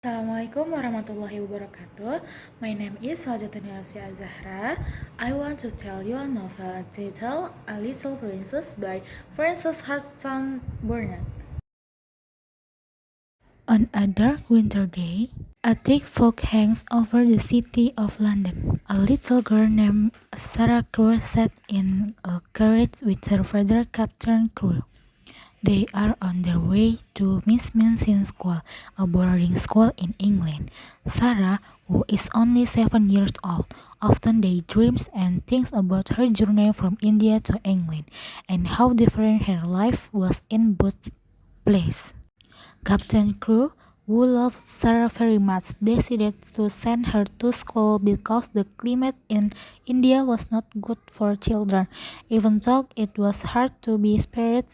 Assalamualaikum warahmatullahi wabarakatuh. My name is Wajatani Afsia Zahra. I want to tell you a novel titled A Little Princess by Frances Hudson Burnett. On a dark winter day, a thick fog hangs over the city of London. A little girl named Sarah Crewe sat in a carriage with her father, Captain Crewe. They are on their way to Miss Minchin's school, a boarding school in England. Sarah, who is only 7 years old, often daydreams and thinks about her journey from India to England and how different her life was in both places. Captain Crewe, who loved Sarah very much, decided to send her to school because the climate in India was not good for children. Even though it was hard to be spared,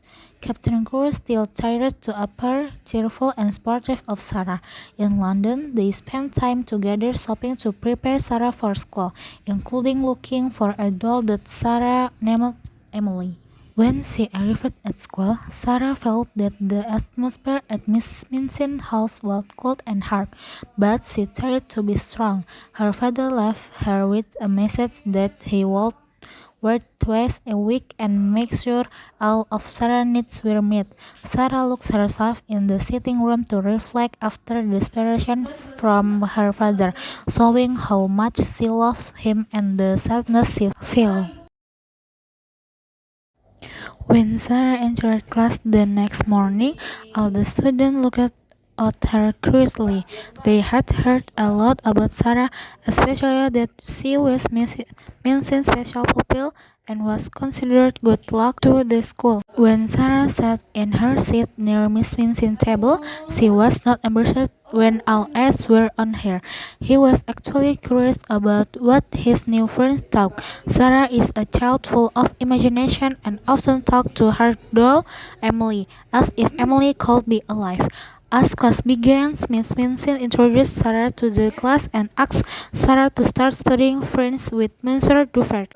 Captain Crewe still tried to appear cheerful and supportive of Sarah. In London, they spent time together shopping to prepare Sarah for school, including looking for a doll that Sarah named Emily. When she arrived at school, Sarah felt that the atmosphere at Miss Minchin's house was cold and hard, but she tried to be strong. Her father left her with a message that he would work twice a week and make sure all of Sarah's needs were met. Sarah locked herself in the sitting room to reflect after the separation from her father, showing how much she loves him and the sadness she felt. When Sarah entered class the next morning, all the students looked at her curiously. They had heard a lot about Sarah, especially that she was Minchin's special pupil and was considered good luck to the school. When Sarah sat in her seat near Miss Minchin's table, she was not embarrassed when all eyes were on her. He was actually curious about what his new friends thought. Sarah is a child full of imagination and often talked to her doll, Emily, as if Emily could be alive. As class began, Miss Minchin introduced Sarah to the class and asked Sarah to start studying French with Monsieur Dufert.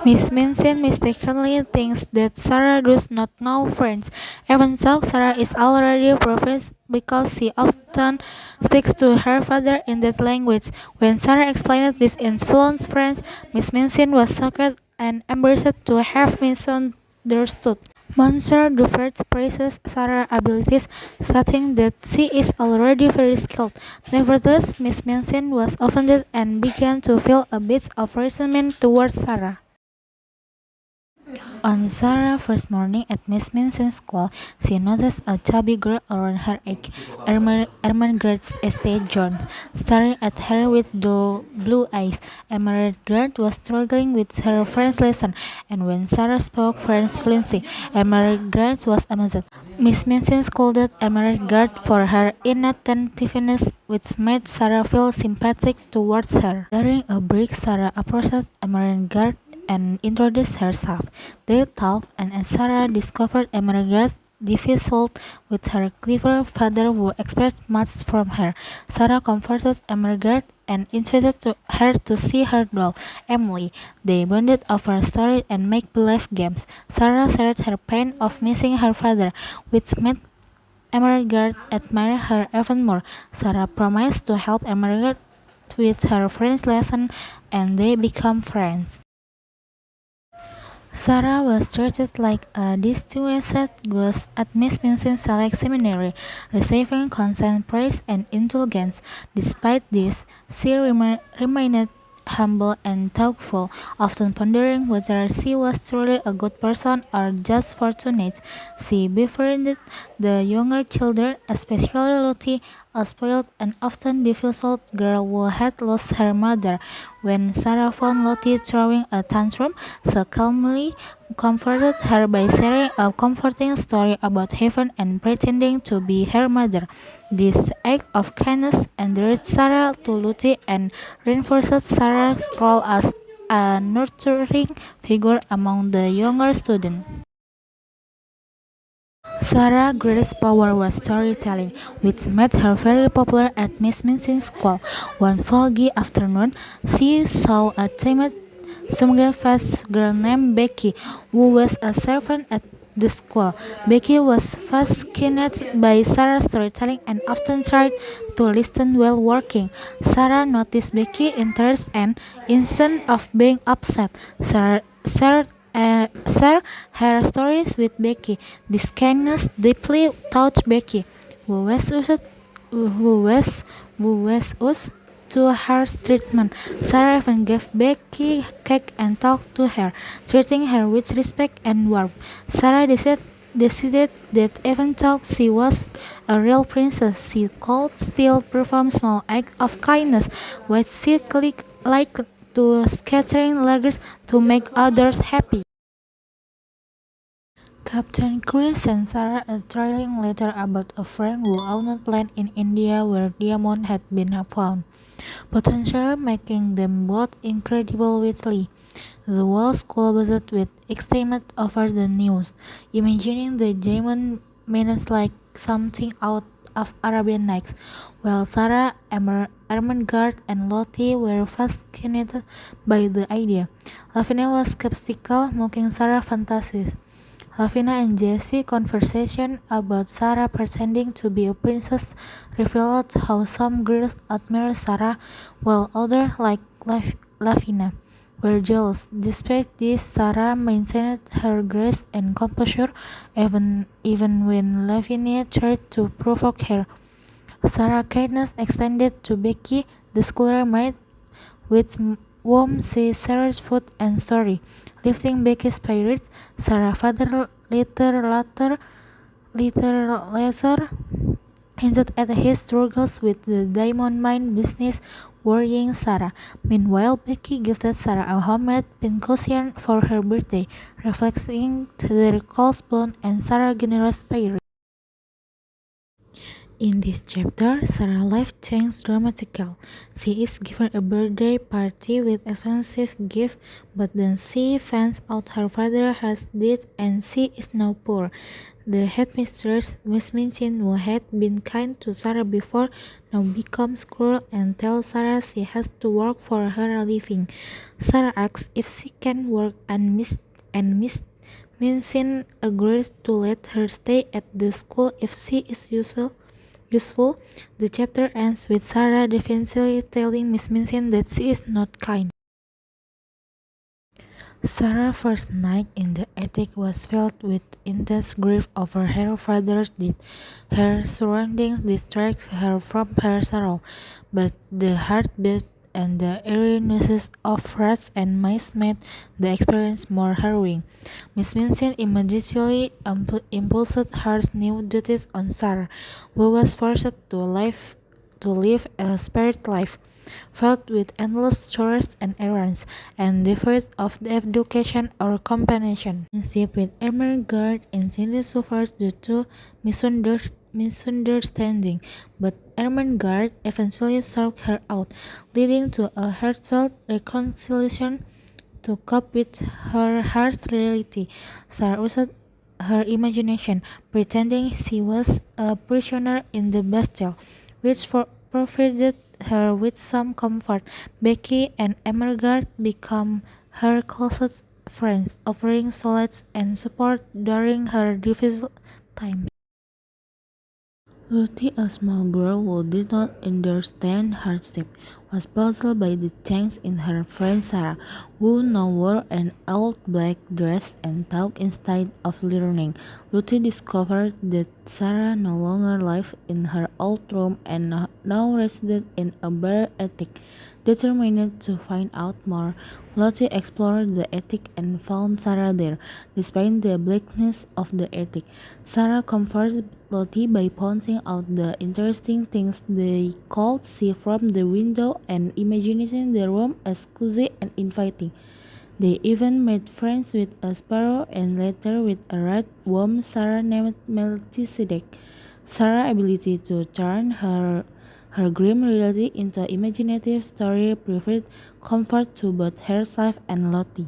Miss Minchin mistakenly thinks that Sarah does not know French, even though Sarah is already proficient because she often speaks to her father in that language. When Sarah explained this in fluent French, Miss Minchin was shocked and embarrassed to have misunderstood. Monsieur Dufert praises Sarah's abilities, stating that she is already very skilled. Nevertheless, Miss Minchin was offended and began to feel a bit of resentment towards Sarah. On Sarah's first morning at Miss Minchin's school, she noticed a chubby girl around her age, Ermengarde's estate Jones, staring at her with dull blue eyes. Ermengarde was struggling with her French lesson, and when Sarah spoke French fluently, Ermengarde was amazed. Miss Minchin scolded Ermengarde for her inattentiveness, which made Sarah feel sympathetic towards her. During a break, Sarah approached Ermengarde and introduced herself. They talked, and as Sarah discovered Ermengarde's difficulty with her clever father who expected much from her, Sarah comforted Ermengarde and invited her to see her doll, Emily. They bonded over stories and make-believe games. Sarah shared her pain of missing her father, which made Ermengarde admire her even more. Sarah promised to help Ermengarde with her French lesson, and they became friends. Sarah was treated like a distinguished guest at Miss Minchin's Select Seminary, receiving constant praise and indulgence. Despite this, she remained humble and thoughtful, often pondering whether she was truly a good person or just fortunate. She befriended the younger children, especially Lottie, a spoiled and often difficult girl who had lost her mother. When Sarah found Lottie throwing a tantrum, she calmly comforted her by sharing a comforting story about heaven and pretending to be her mother. This act of kindness endeared Sarah to Lottie and reinforced Sarah's role as a nurturing figure among the younger students. Sarah's greatest power was storytelling, which made her very popular at Miss Minchin's school. One foggy afternoon, she saw a timid, sunken-faced girl named Becky, who was a servant at the school. Becky was fascinated by Sarah's storytelling and often tried to listen while working. Sarah noticed Becky's interest and, instead of being upset, shared her stories with Becky. This kindness deeply touched Becky, who was used who was who was used to harsh treatment. Sarah even gave Becky cake and talked to her, treating her with respect and warmth. Sarah decided that even though she was a real princess, she could still perform small acts of kindness, which she clicked like to scattering letters to make others happy. Captain Chris and Sarah a thrilling letter about a friend who owned land in India where diamond had been found, potentially making them both incredible wealthy. The whole school buzzed with excitement over the news, imagining the diamond menace like something out of Arabian Nights, while Sarah, Ermengarde, and Lottie were fascinated by the idea. Lavinia was skeptical, mocking Sarah's fantasies. Lavina and Jesse's conversation about Sarah pretending to be a princess revealed how some girls admired Sarah while others, like Lavina, were jealous. Despite this, Sarah maintained her grace and composure even when Lavinia tried to provoke her. Sarah's kindness extended to Becky, the schoolmate, with whom she shared food and story, lifting Becky's spirits. Sarah's father later hinted at his struggles with the diamond mine business, worrying Sarah. Meanwhile, Becky gifted Sarah a homemade pincushion for her birthday, reflecting their close bond and Sarah's generous spirit. In this chapter, Sarah's life changes dramatically. She is given a birthday party with expensive gifts, but then she finds out her father has died and she is now poor. The headmistress, Miss Minchin, who had been kind to Sarah before, now becomes cruel and tells Sarah she has to work for her living. Sarah asks if she can work, and Miss Minchin agrees to let her stay at the school if she is useful. The chapter ends with Sarah defensively telling Miss Minchin that she is not kind. Sarah's first night in the attic was filled with intense grief over her father's death. Her surroundings distracted her from her sorrow, but the heartbeat and the eeriness of rats and mice made the experience more harrowing. Miss Minchin immediately imposed her new duties on Sarah, who was forced to live a spared life, filled with endless chores and errands, and devoid of education or companionship. Friendship with Ermengarde instantly suffered due to misunderstanding, but Ermengarde eventually sought her out, leading to a heartfelt reconciliation. To cope with her harsh reality, Sarah used her imagination, pretending she was a prisoner in the Bastille, which provided her with some comfort. Becky and Emergard become her closest friends, offering solace and support during her difficult times. Lottie, a small girl who did not understand hardship, was puzzled by the change in her friend Sarah, who now wore an old black dress and talked instead of learning. Lottie discovered that Sarah no longer lived in her old room and now resided in a bare attic. Determined to find out more, Lottie explored the attic and found Sarah there. Despite the bleakness of the attic, Sarah comforted Lottie by pointing out the interesting things they could see from the window and imagining the room as cozy and inviting. They even made friends with a sparrow and later with a rat whom Sarah named Melchizedek. Sarah's ability to turn her grim reality into imaginative story provided comfort to both herself and Lottie.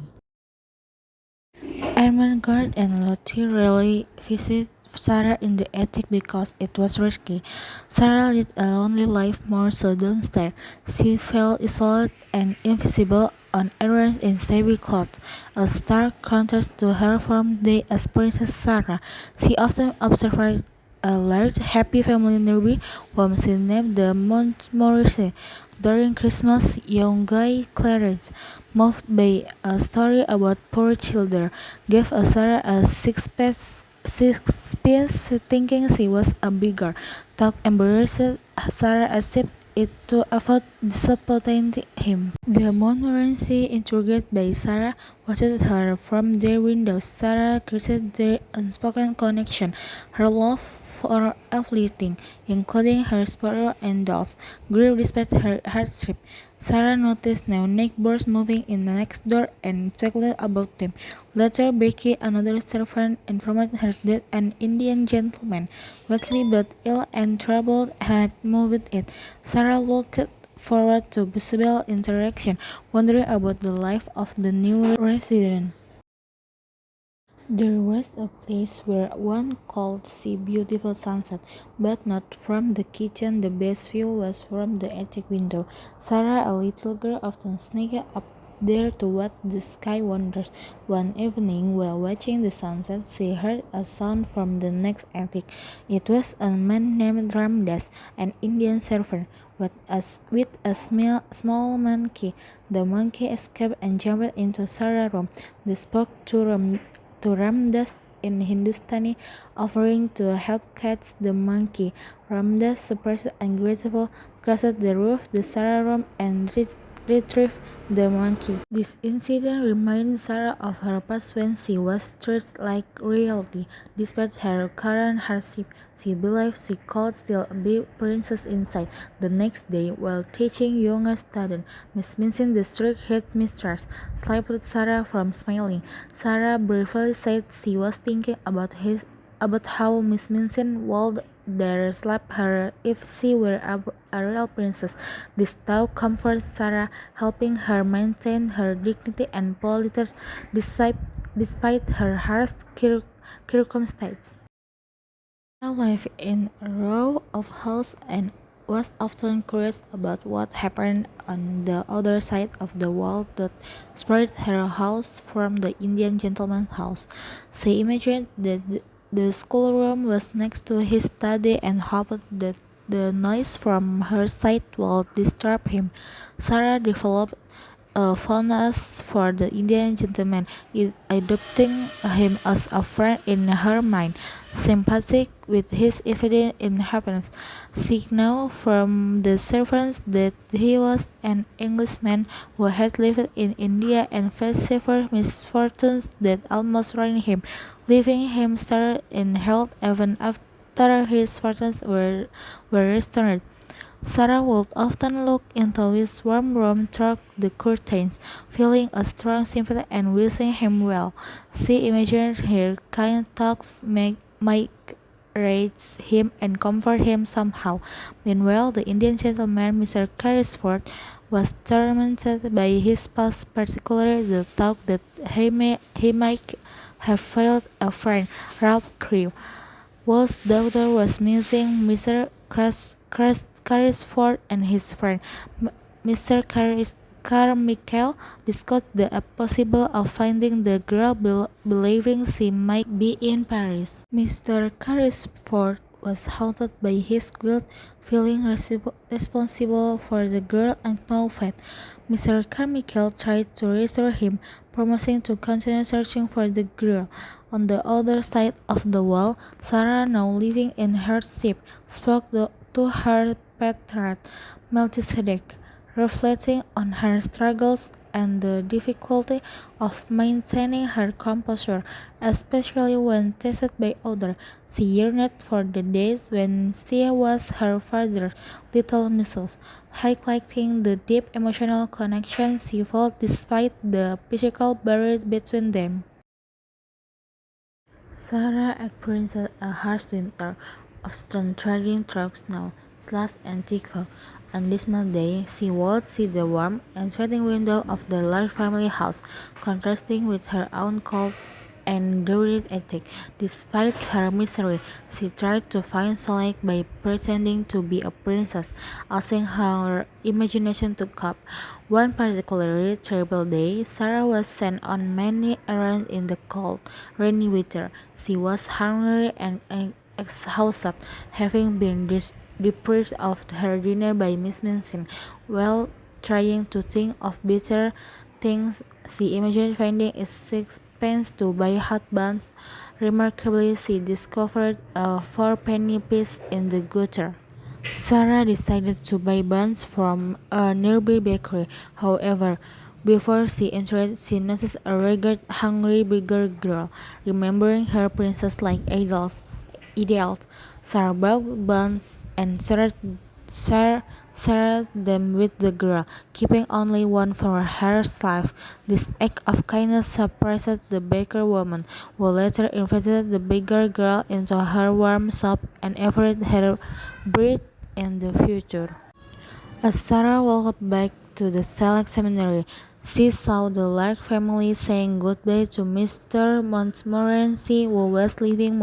Ermengarde and Lottie rarely visit Sarah in the attic because it was risky. Sarah led a lonely life more so downstairs. She felt isolated and invisible on errands in shabby clothes, a stark contrast to her former day as Princess Sarah. She often observed a large, happy family nearby, whom she named the Montmorency. During Christmas, young Guy Clarence, moved by a story about poor children, gave Sarah a sixpence thinking she was a beggar. Talk embarrassed Sarah as if it to avoid disappointing him. The Montmorency, intrigued by Sarah, watched her from their windows. Sarah greeted their unspoken connection, her love for everything, including her sparrow and dolls, grew despite her hardship. Sarah noticed now neighbors moving in the next door and inquired about them. Later, Becky, another servant, informed her that an Indian gentleman, wealthy but ill and troubled, had moved in. Sarah looked forward to possible interaction, wondering about the life of the new resident. There was a place where one could see beautiful sunset, but not from the kitchen. The best view was from the attic window. Sarah, a little girl, often sneaked up there to watch the sky wonders. One evening, while watching the sunset, she heard a sound from the next attic. It was a man named Ramdas, an Indian servant, with a small monkey. The monkey escaped and jumped into Sarah's room. They spoke to Ramdas in Hindustani, offering to help catch the monkey. Ramdas, surprised and grateful, crossed the roof the Sarah room and retrieved the monkey. This incident reminds Sarah of her past when she was treated like royalty. Despite her current hardship, she believed she could still be princess inside. The next day, while teaching younger students, Miss Vincent, the strict headmistress, stopped Sarah from smiling. Sarah briefly said she was thinking about how Miss Vincent would dare slap her if she were a real princess. This thought comforted Sarah, helping her maintain her dignity and politeness despite her harsh circumstances. Sarah lived in a row of houses and was often curious about what happened on the other side of the wall that separated her house from the Indian gentleman's house. She imagined that the schoolroom was next to his study and hoped that the noise from her side would disturb him. Sarah developed a fondness for the Indian gentleman, adopting him as a friend in her mind. Sympathetic with his evident inhabitants, she knew from the servants that he was an Englishman who had lived in India and faced severe misfortunes that almost ruined him, leaving him shattered in health even after his fortunes were restored. Sarah would often look into his warm room through the curtains, feeling a strong sympathy and wishing him well. She imagined her kind thoughts might raise him and comfort him somehow. Meanwhile, the Indian gentleman, Mr. Carrisford, was tormented by his past, particularly the thought that he might have failed a friend, Ralph Crewe, whose daughter was missing. Mr. Carrisford and his friend, Mr. Carmichael, discussed the possibility of finding the girl, believing she might be in Paris. Mr. Carrisford was haunted by his guilt, feeling responsible for the girl and no fate. Mr. Carmichael tried to reassure him, promising to continue searching for the girl. On the other side of the wall, Sarah, now living in hardship, spoke to her patriarch, Melchizedek, reflecting on her struggles and the difficulty of maintaining her composure, especially when tested by others. She yearned for the days when she was her father's little muse, highlighting the deep emotional connection she felt despite the physical barrier between them. Sarah experienced a harsh winter, often trudging through snow, slush, and thick fog. On this day, she would see the warm, enchanting window of the large family house, contrasting with her own cold endured attic. Despite her misery, she tried to find solace by pretending to be a princess, using her imagination to cope. One particularly terrible day, Sarah was sent on many errands in the cold, rainy weather. She was hungry and exhausted, having been deprived of her dinner by Miss Minchin. While trying to think of better things, she imagined finding a sixpence to buy hot buns. Remarkably, she discovered a four-penny piece in the gutter. Sarah decided to buy buns from a nearby bakery. However, before she entered, she noticed a ragged, hungry beggar girl. Remembering her princess-like ideals, Sarah bought buns and shared them with the girl, keeping only one for herself. This act of kindness surprised the baker woman, who later invited the beggar girl into her warm shop and offered her bread in the future. As Sarah walked back to the Select Seminary, she saw the Lark family saying goodbye to Mr. Montmorency, who was leaving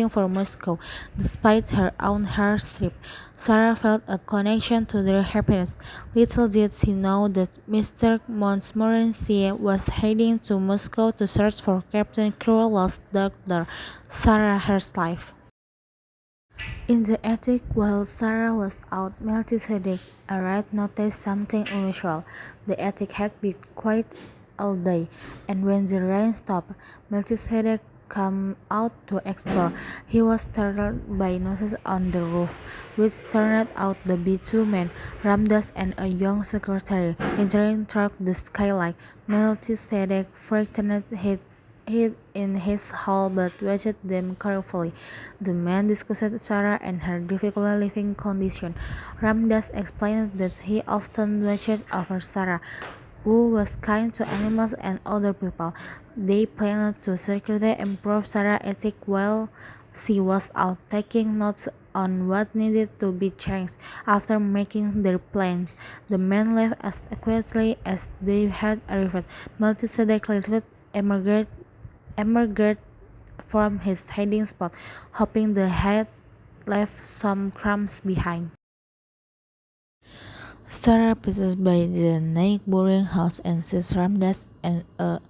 for Moscow. Despite her own hardship, Sarah felt a connection to their happiness. Little did she know that Mr. Montmorency was heading to Moscow to search for Captain Cruel's daughter, Sarah herself. In the attic, while Sarah was out, Melchizedek arrived noticed something unusual. The attic had been quiet all day, and when the rain stopped, Melchizedek came out to explore. He was startled by noises on the roof, which turned out to be two men, Ramdas and a young secretary, entering through the skylight. Melchizedek frightened hid in his hall but watched them carefully. The man discussed Sarah and her difficult living condition. Ramdas explained that he often watched over Sarah, who was kind to animals and other people. They planned to secretly improve Sarah's ethic while she was out, taking notes on what needed to be changed. After making their plans, the men left as quietly as they had arrived. Melchizedek lifted emerged from his hiding spot, hoping they had left some crumbs behind. Sarah passes by the neighboring house and sees Ramdas and a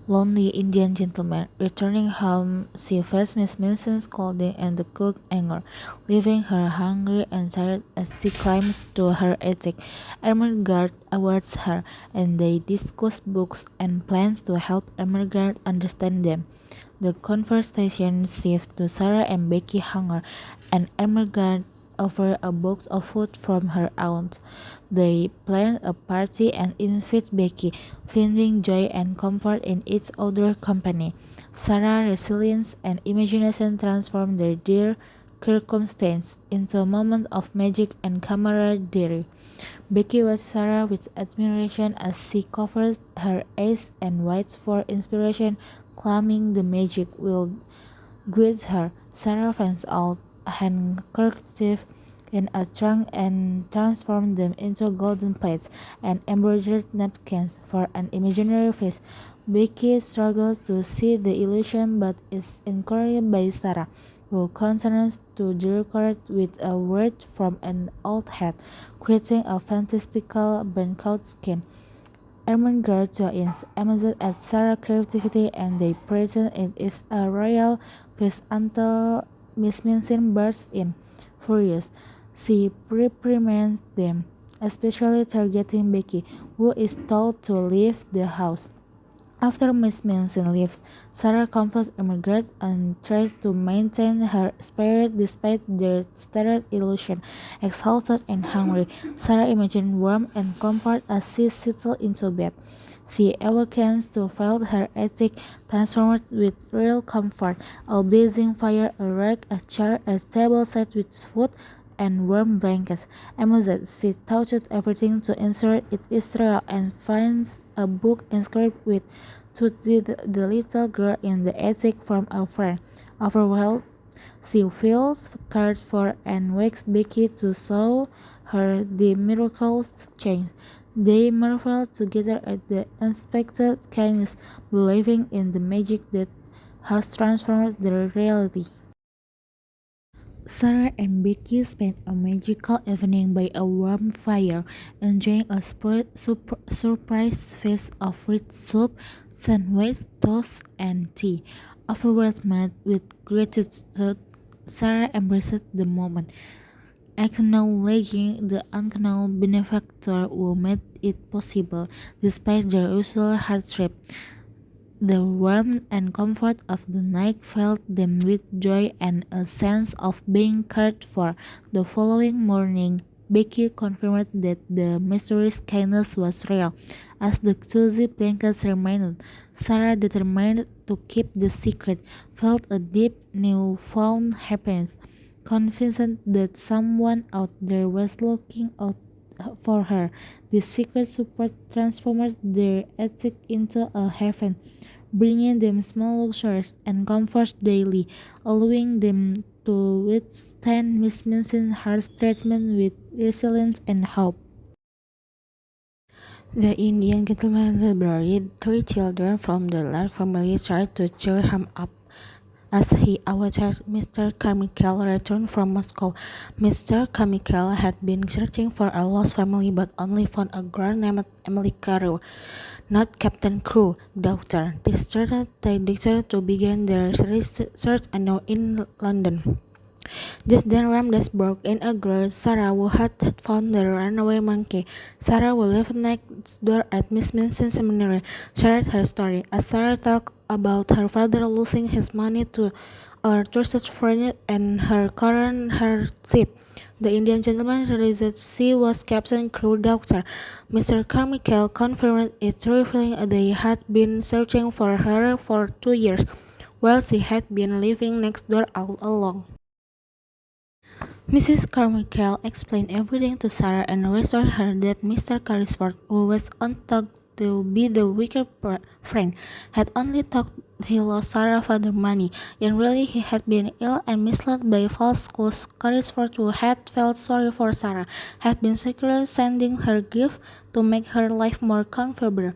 lonely Indian gentleman. Returning home, she faced Miss Minchin's scolding and the cook's anger, leaving her hungry and tired as she climbs to her attic. Ermengarde awaits her, and they discuss books and plans to help Ermengarde understand them. The conversation shifts to Sarah and Becky hunger, and Ermengarde offers a box of food from her aunt. They plan a party and invite Becky, finding joy and comfort in each other's company. Sarah's resilience and imagination transform their dire circumstance into a moment of magic and camaraderie. Becky watched Sarah with admiration as she covers her eyes and waits for inspiration, claiming the magic will guide her. Sarah finds out handkerchief in a trunk and transforms them into golden plates and embroidered napkins for an imaginary feast. Becky struggles to see the illusion but is encouraged by Sarah, who continues to decorate with a word from an old hat, creating a fantastical banquet scheme. Ermengarde joins, amazed at Sarah's creativity, and they pretend it is a royal feast until Miss Minchin bursts in. Furious, she reprimands them, especially targeting Becky, who is told to leave the house. After Miss Minchin leaves, Sarah comforts Ermengarde and tries to maintain her spirit despite their starred illusion. Exhausted and hungry, Sarah imagines warmth and comfort as she settles into bed. She awakens to find her attic transformed with real comfort. A blazing fire, a rug, a chair, a table set with food and warm blankets. Amazed, she touches everything to ensure it is real and finds a book inscribed with "To the little girl in the attic from a friend." Overwhelmed, she feels cared for and wakes Becky to show her the miraculous change. They marveled together at the unexpected kindness, believing in the magic that has transformed their reality. Sarah and Becky spent a magical evening by a warm fire, enjoying a surprise feast of rich soup, sandwich, toast, and tea. Overwhelmed with gratitude, Sarah embraced the moment, acknowledging the unknown benefactor who made it possible despite their usual hardship. The warmth and comfort of the night filled them with joy and a sense of being cared for. The following morning, Becky confirmed that the mysterious kindness was real. As the cozy blankets reminded, Sarah, determined to keep the secret, felt a deep, newfound happiness, confident that someone out there was looking out for her. This secret support transformed their attic into a heaven, bringing them small luxuries and comforts daily, allowing them to withstand Miss Minchin's harsh treatment with resilience and hope. The Indian gentleman liberated three children from the Lark family, tried to cheer him up as he awaited Mr. Carmichael return from Moscow. Mr. Carmichael had been searching for a lost family but only found a girl named Emily Carew, not Captain Crew, daughter. They decided to begin their search anew in London. Just then Ramdas broke in a girl, Sarah, who had found the runaway monkey. Sarah, who lived next door at Miss Minchin's seminary, shared her story. As Sarah talked about her father losing his money to a trusted friend and her current hardship, the Indian gentleman realized that she was Captain Crew's daughter. Mr. Carmichael confirmed it, revealing they had been searching for her for 2 years, while she had been living next door all along. Mrs. Carmichael explained everything to Sarah and reassured her that Mr. Carrisford, who was on thought to be the weaker friend, had only thought he lost Sarah's father's money, and really he had been ill and misled by false clues. Carrisford, who had felt sorry for Sarah, had been secretly sending her gifts to make her life more comfortable.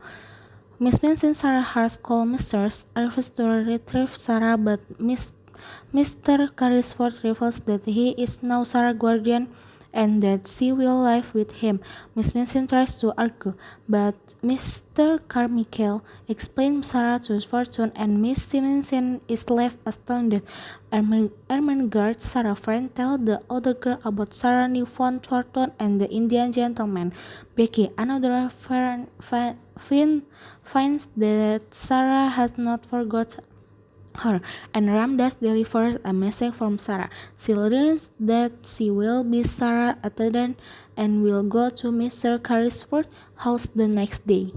Miss Minchin Sarah Hart called Mr. refused to retrieve Sarah, but Mr. Carrisford reveals that he is now Sarah's guardian and that she will live with him. Miss Minchin tries to argue, but Mr. Carmichael explains Sarah to fortune and Miss Minchin is left astounded. Ermengarde, Sarah's friend, tells the other girl about Sarah's newfound fortune and the Indian gentleman. Becky, another friend, finds that Sarah has not forgotten her, and Ramdas delivers a message from Sarah. She learns that she will be Sarah attendant and will go to Mr. Carrisford's house the next day.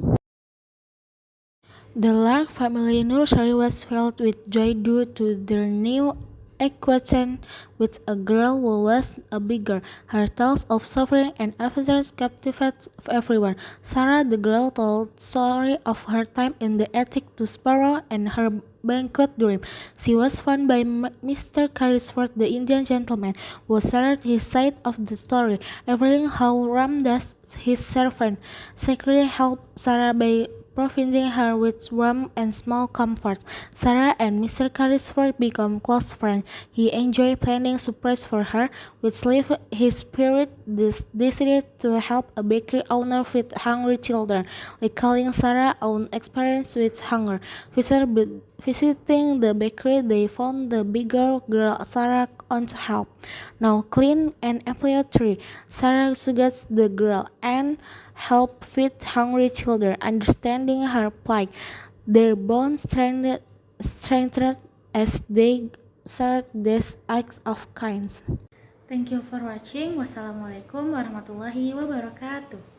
The Lark family nursery was filled with joy due to their new acquaintance with a girl who was a beggar. Her tales of suffering and adventures captivated everyone. Sarah, the girl, told story of her time in the attic to Sparrow and her banquet dream. She was found by Mr. Carrisford, the Indian gentleman, who shared his side of the story, revealing how Ramdas, his servant, secretly helped Sarah by providing her with warmth and small comforts. Sarah and Mr. Carrisford become close friends. He enjoyed planning surprises for her, which left his spirit decided to help a bakery owner feed hungry children, recalling Sarah's own experience with hunger. Visiting the bakery, they found the bigger girl Sarah on help. Now clean and employed three. Sarah suggests the girl and help feed hungry children, understanding her plight. Their bond strengthened as they shared these acts of kindness. Thank you for watching. Wassalamualaikum warahmatullahi wabarakatuh.